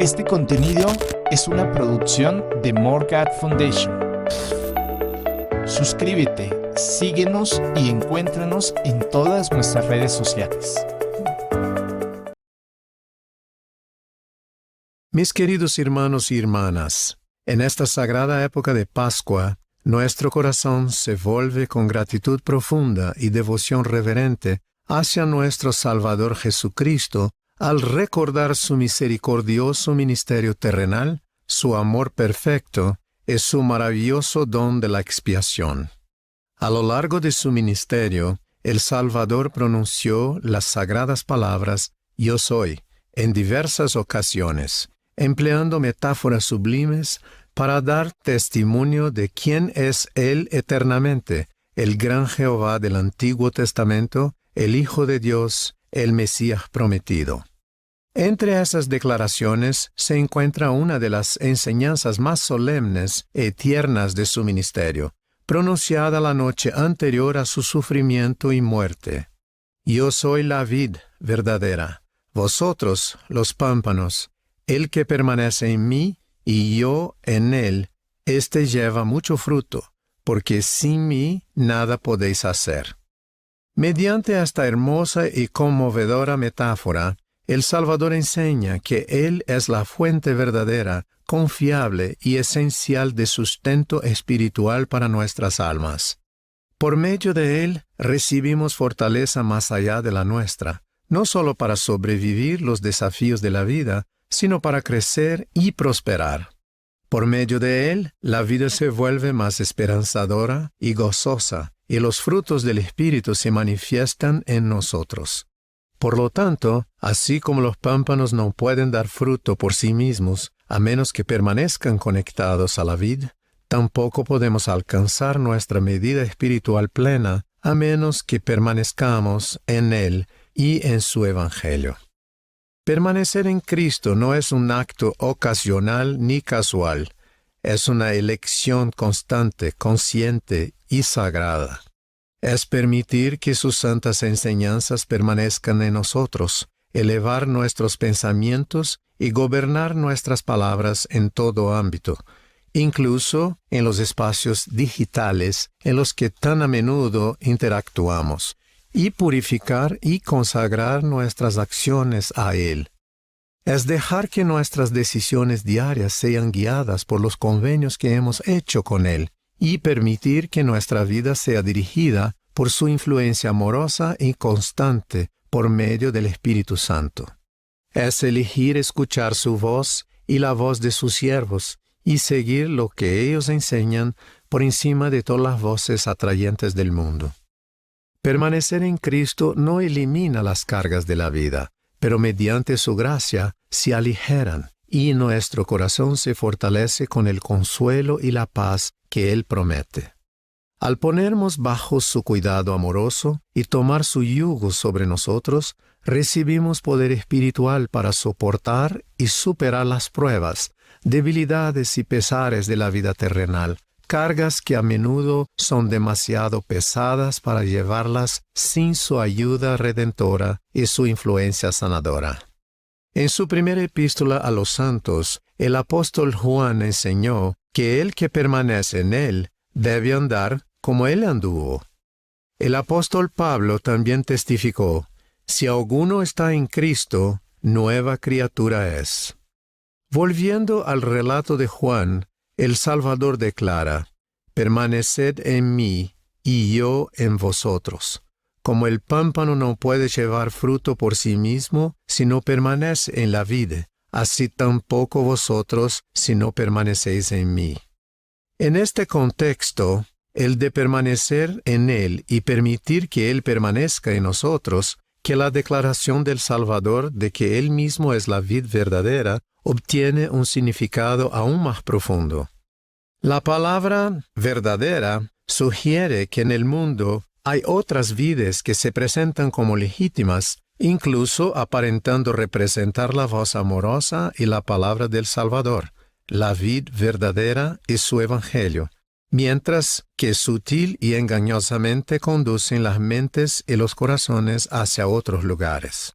Este contenido es una producción de More God Foundation. Suscríbete, síguenos y encuéntranos en todas nuestras redes sociales. Mis queridos hermanos y hermanas, en esta sagrada época de Pascua, nuestro corazón se vuelve con gratitud profunda y devoción reverente hacia nuestro Salvador Jesucristo al recordar su misericordioso ministerio terrenal, su amor perfecto y su maravilloso don de la expiación. A lo largo de su ministerio, el Salvador pronunció las sagradas palabras «Yo soy» en diversas ocasiones, empleando metáforas sublimes para dar testimonio de quién es Él eternamente, el gran Jehová del Antiguo Testamento, el Hijo de Dios, el Mesías prometido. Entre esas declaraciones se encuentra una de las enseñanzas más solemnes y tiernas de su ministerio, pronunciada la noche anterior a su sufrimiento y muerte. Yo soy la vid verdadera, vosotros los pámpanos. El que permanece en mí y yo en él, éste lleva mucho fruto, porque sin mí nada podéis hacer. Mediante esta hermosa y conmovedora metáfora, el Salvador enseña que Él es la fuente verdadera, confiable y esencial de sustento espiritual para nuestras almas. Por medio de Él recibimos fortaleza más allá de la nuestra, no solo para sobrevivir los desafíos de la vida, sino para crecer y prosperar. Por medio de Él, la vida se vuelve más esperanzadora y gozosa, y los frutos del Espíritu se manifiestan en nosotros. Por lo tanto, así como los pámpanos no pueden dar fruto por sí mismos, a menos que permanezcan conectados a la vid, tampoco podemos alcanzar nuestra medida espiritual plena, a menos que permanezcamos en Él y en su Evangelio. Permanecer en Cristo no es un acto ocasional ni casual, es una elección constante, consciente y sagrada. Es permitir que sus santas enseñanzas permanezcan en nosotros, elevar nuestros pensamientos y gobernar nuestras palabras en todo ámbito, incluso en los espacios digitales en los que tan a menudo interactuamos, y purificar y consagrar nuestras acciones a Él. Es dejar que nuestras decisiones diarias sean guiadas por los convenios que hemos hecho con Él y permitir que nuestra vida sea dirigida por su influencia amorosa y constante por medio del Espíritu Santo. Es elegir escuchar su voz y la voz de sus siervos y seguir lo que ellos enseñan por encima de todas las voces atrayentes del mundo. Permanecer en Cristo no elimina las cargas de la vida, pero mediante su gracia se aligeran y nuestro corazón se fortalece con el consuelo y la paz que Él promete. Al ponernos bajo su cuidado amoroso y tomar su yugo sobre nosotros, recibimos poder espiritual para soportar y superar las pruebas, debilidades y pesares de la vida terrenal, cargas que a menudo son demasiado pesadas para llevarlas sin su ayuda redentora y su influencia sanadora. En su primera epístola a los santos, el apóstol Juan enseñó que el que permanece en él debe andar como él anduvo. El apóstol Pablo también testificó: si alguno está en Cristo, nueva criatura es. Volviendo al relato de Juan, el Salvador declara: permaneced en mí y yo en vosotros. Como el pámpano no puede llevar fruto por sí mismo si no permanece en la vid, así tampoco vosotros si no permanecéis en mí. En este contexto, el de permanecer en Él y permitir que Él permanezca en nosotros, que la declaración del Salvador de que Él mismo es la vid verdadera, obtiene un significado aún más profundo. La palabra verdadera sugiere que en el mundo hay otras vides que se presentan como legítimas, incluso aparentando representar la voz amorosa y la palabra del Salvador, la vid verdadera y su Evangelio, mientras que sutil y engañosamente conducen las mentes y los corazones hacia otros lugares.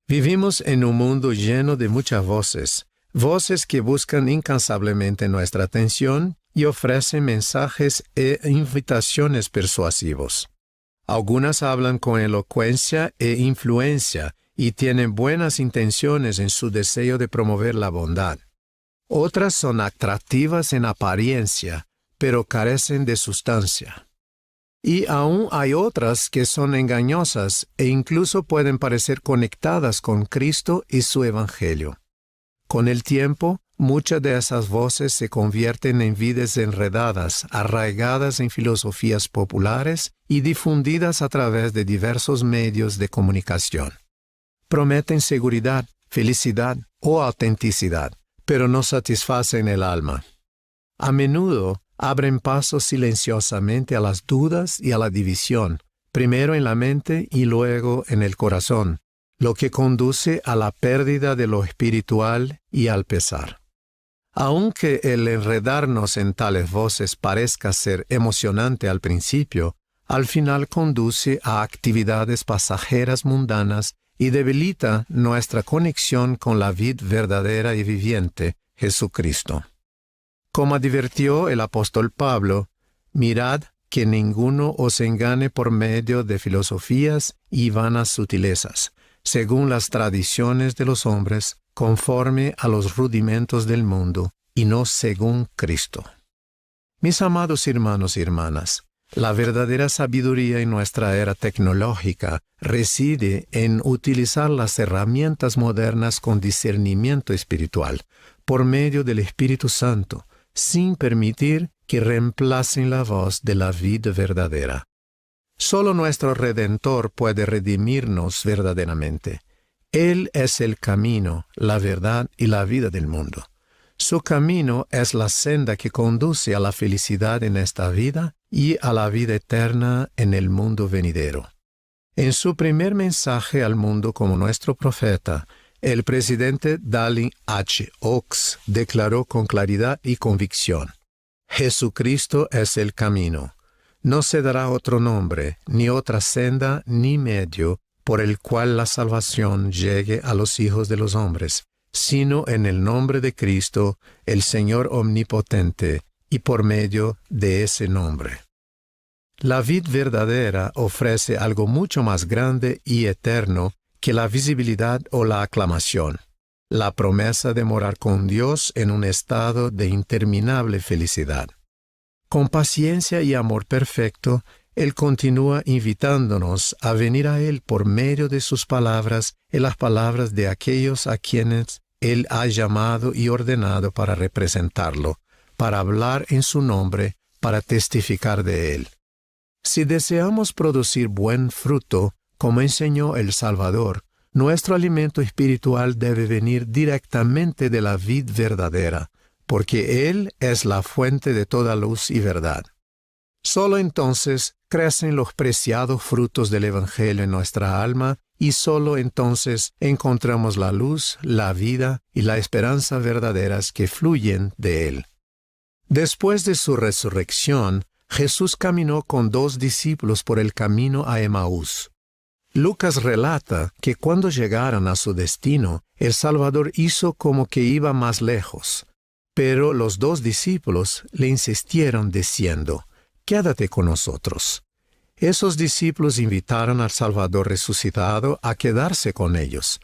Vivimos en un mundo lleno de muchas voces, voces que buscan incansablemente nuestra atención y ofrecen mensajes e invitaciones persuasivos. Algunas hablan con elocuencia e influencia y tienen buenas intenciones en su deseo de promover la bondad. Otras son atractivas en apariencia, pero carecen de sustancia. Y aún hay otras que son engañosas e incluso pueden parecer conectadas con Cristo y su Evangelio. Con el tiempo, muchas de esas voces se convierten en vidas enredadas, arraigadas en filosofías populares y difundidas a través de diversos medios de comunicación. Prometen seguridad, felicidad o autenticidad, pero no satisfacen el alma. A menudo abren paso silenciosamente a las dudas y a la división, primero en la mente y luego en el corazón, lo que conduce a la pérdida de lo espiritual y al pesar. Aunque el enredarnos en tales voces parezca ser emocionante al principio, al final conduce a actividades pasajeras mundanas y debilita nuestra conexión con la vid verdadera y viviente, Jesucristo. Como advirtió el apóstol Pablo, mirad que ninguno os engañe por medio de filosofías y vanas sutilezas, según las tradiciones de los hombres, conforme a los rudimentos del mundo, y no según Cristo. Mis amados hermanos y hermanas, la verdadera sabiduría en nuestra era tecnológica reside en utilizar las herramientas modernas con discernimiento espiritual, por medio del Espíritu Santo, sin permitir que reemplacen la voz de la vid verdadera. Solo nuestro Redentor puede redimirnos verdaderamente. Él es el camino, la verdad y la vida del mundo. Su camino es la senda que conduce a la felicidad en esta vida y a la vida eterna en el mundo venidero. En su primer mensaje al mundo como nuestro profeta, el presidente Dallin H. Oaks declaró con claridad y convicción: Jesucristo es el camino. No se dará otro nombre, ni otra senda, ni medio, por el cual la salvación llegue a los hijos de los hombres, sino en el nombre de Cristo, el Señor omnipotente, y por medio de ese nombre. La vid verdadera ofrece algo mucho más grande y eterno que la visibilidad o la aclamación, la promesa de morar con Dios en un estado de interminable felicidad. Con paciencia y amor perfecto, Él continúa invitándonos a venir a Él por medio de sus palabras y las palabras de aquellos a quienes Él ha llamado y ordenado para representarlo, para hablar en su nombre, para testificar de Él. Si deseamos producir buen fruto, como enseñó el Salvador, nuestro alimento espiritual debe venir directamente de la vid verdadera, porque Él es la fuente de toda luz y verdad. Solo entonces crecen los preciados frutos del Evangelio en nuestra alma, y solo entonces encontramos la luz, la vida y la esperanza verdaderas que fluyen de Él. Después de su resurrección, Jesús caminó con 2 discípulos por el camino a Emaús. Lucas relata que cuando llegaron a su destino, el Salvador hizo como que iba más lejos. Pero los 2 discípulos le insistieron diciendo: «Quédate con nosotros». Esos discípulos invitaron al Salvador resucitado a quedarse con ellos.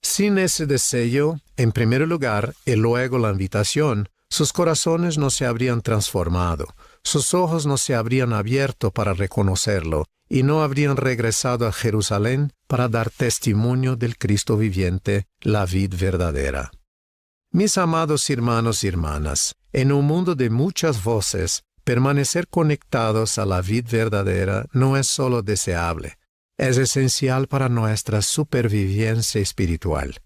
Sin ese deseo, en primer lugar, y luego la invitación, sus corazones no se habrían transformado, sus ojos no se habrían abierto para reconocerlo, y no habrían regresado a Jerusalén para dar testimonio del Cristo viviente, la vid verdadera. Mis amados hermanos y hermanas, en un mundo de muchas voces, permanecer conectados a la vid verdadera no es solo deseable, es esencial para nuestra supervivencia espiritual.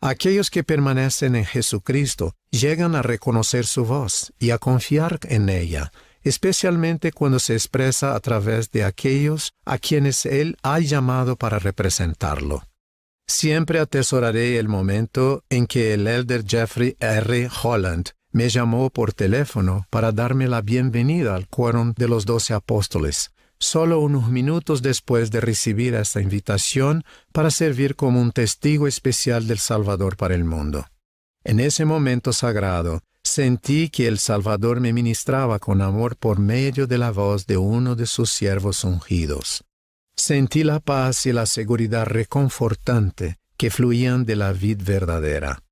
Aquellos que permanecen en Jesucristo llegan a reconocer su voz y a confiar en ella, especialmente cuando se expresa a través de aquellos a quienes Él ha llamado para representarlo. Siempre atesoraré el momento en que el elder Jeffrey R. Holland me llamó por teléfono para darme la bienvenida al quórum de los 12 apóstoles, solo unos minutos después de recibir esta invitación para servir como un testigo especial del Salvador para el mundo. En ese momento sagrado, sentí que el Salvador me ministraba con amor por medio de la voz de uno de sus siervos ungidos. Sentí la paz y la seguridad reconfortante que fluían de la vid verdadera.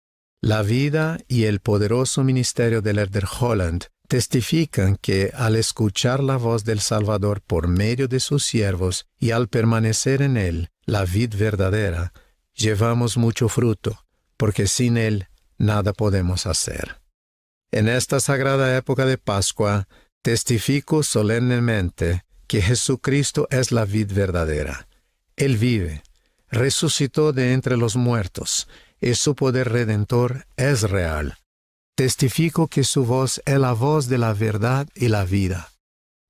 La vida y el poderoso ministerio del Elder Holland testifican que al escuchar la voz del Salvador por medio de sus siervos y al permanecer en él, la vid verdadera, llevamos mucho fruto, porque sin él nada podemos hacer. En esta sagrada época de Pascua, testifico solemnemente que Jesucristo es la vid verdadera. Él vive, resucitó de entre los muertos, y su poder redentor es real. Testifico que su voz es la voz de la verdad y la vida.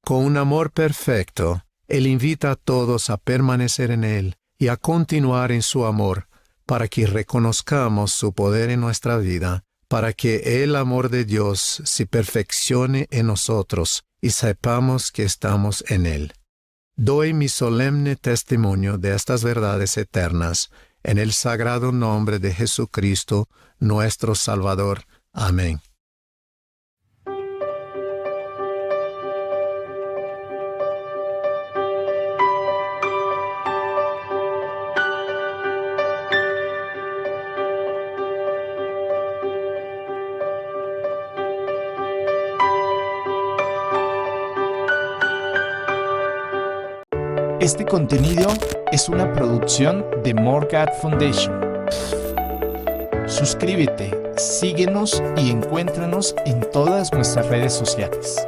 Con un amor perfecto, Él invita a todos a permanecer en Él y a continuar en su amor, para que reconozcamos su poder en nuestra vida, para que el amor de Dios se perfeccione en nosotros y sepamos que estamos en Él. Doy mi solemne testimonio de estas verdades eternas en el sagrado nombre de Jesucristo, nuestro Salvador. Amén. Este contenido es una producción de More God Foundation. Suscríbete, síguenos y encuéntranos en todas nuestras redes sociales.